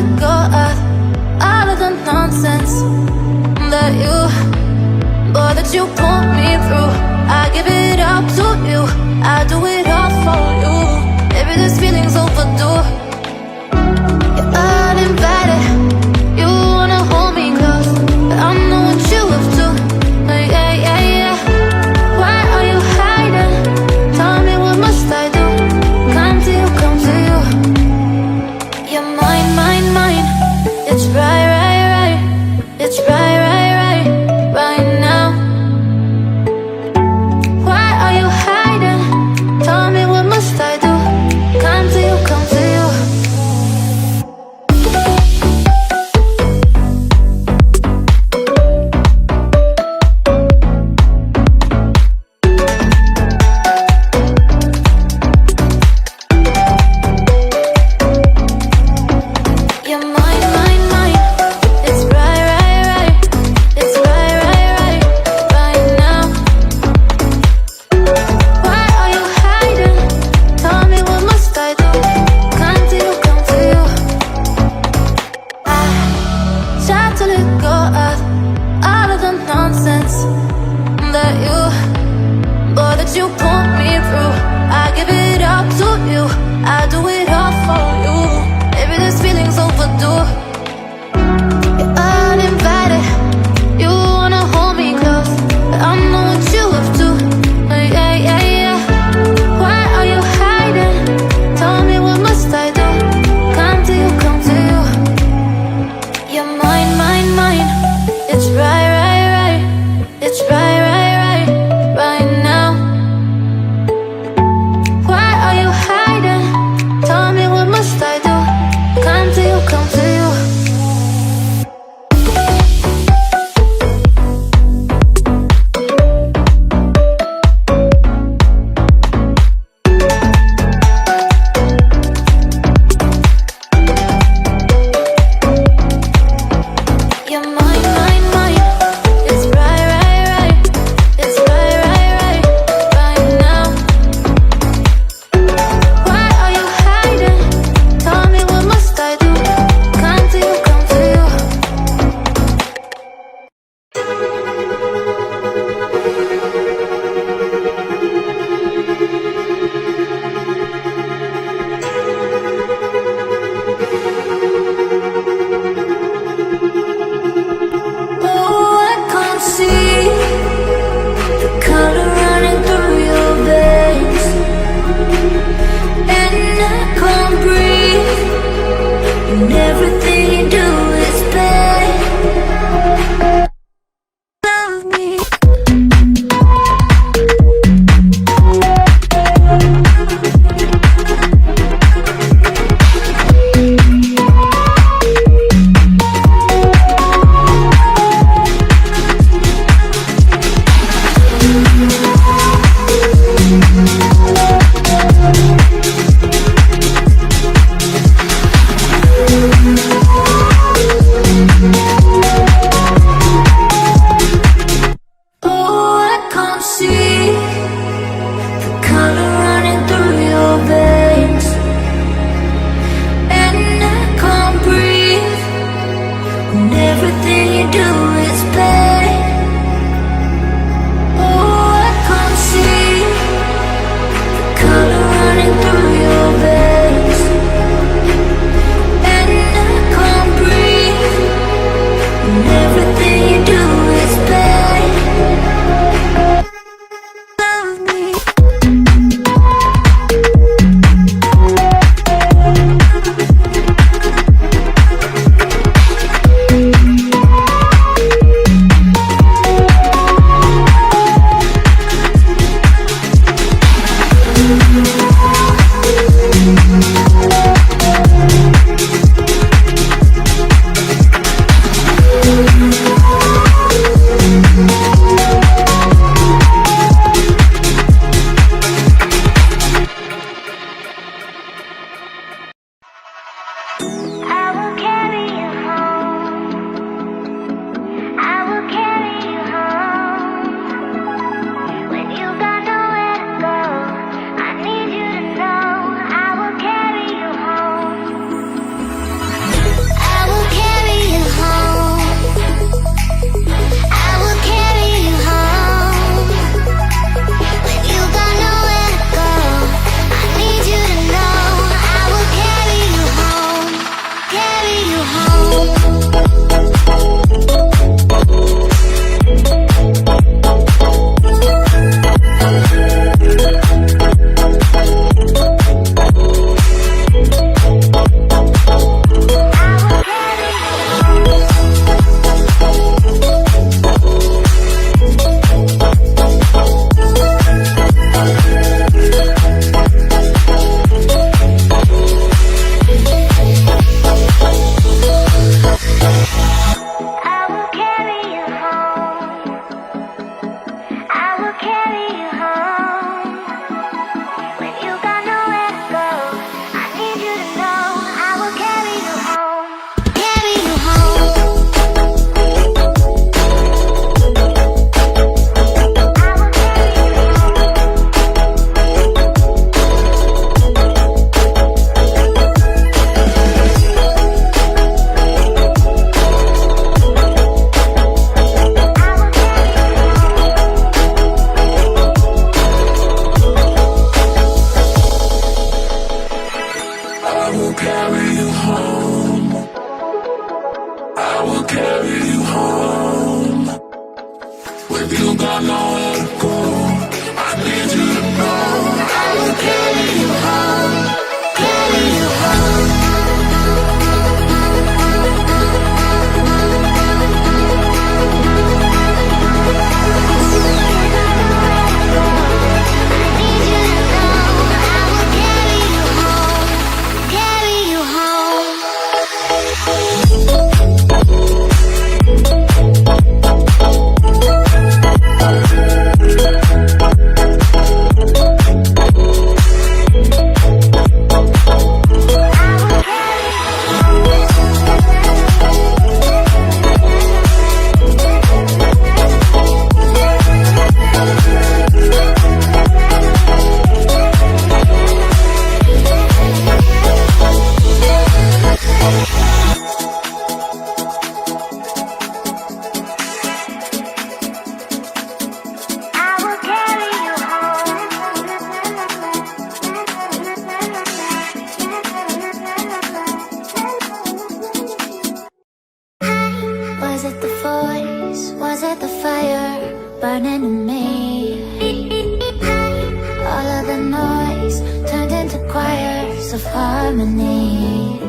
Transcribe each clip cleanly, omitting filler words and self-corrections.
let go of all of the nonsense that you put me through. I give it up to you, I do it all for you. Maybe this feeling's overdue. You're uninvited, you wanna hold me close, but I know what you have to. Yeah, yeah, yeah. Why are you hiding? Tell me, what must I do? Come to you, come to you. You're mine, mine, mine. It's right, right, right. It's right, right, right, right now. Why are you hiding? Tell me, what must I do? Come I know where to go. I need you to know I will carry you home, carry you home. Was it the voice? Was it the fire burning in me? All of the noise turned into choirs of harmony.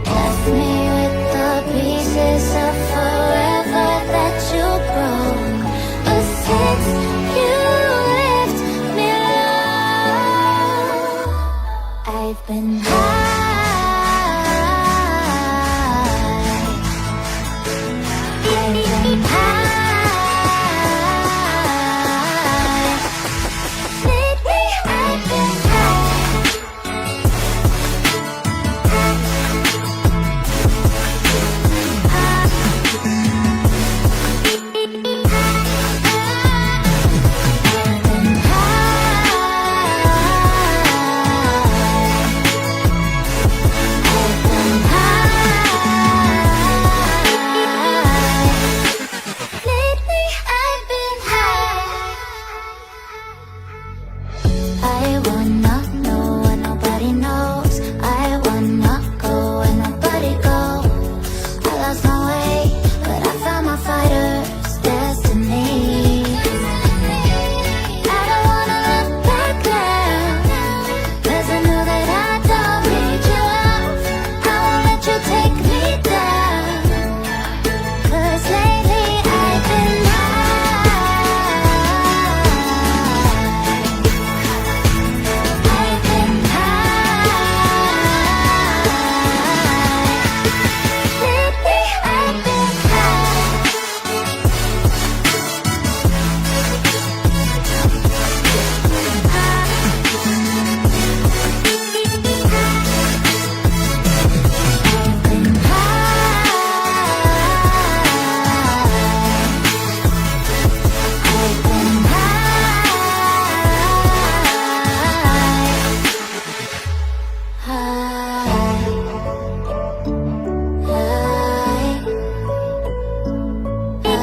Left me with the pieces of forever that you broke. But since you left me alone, I've been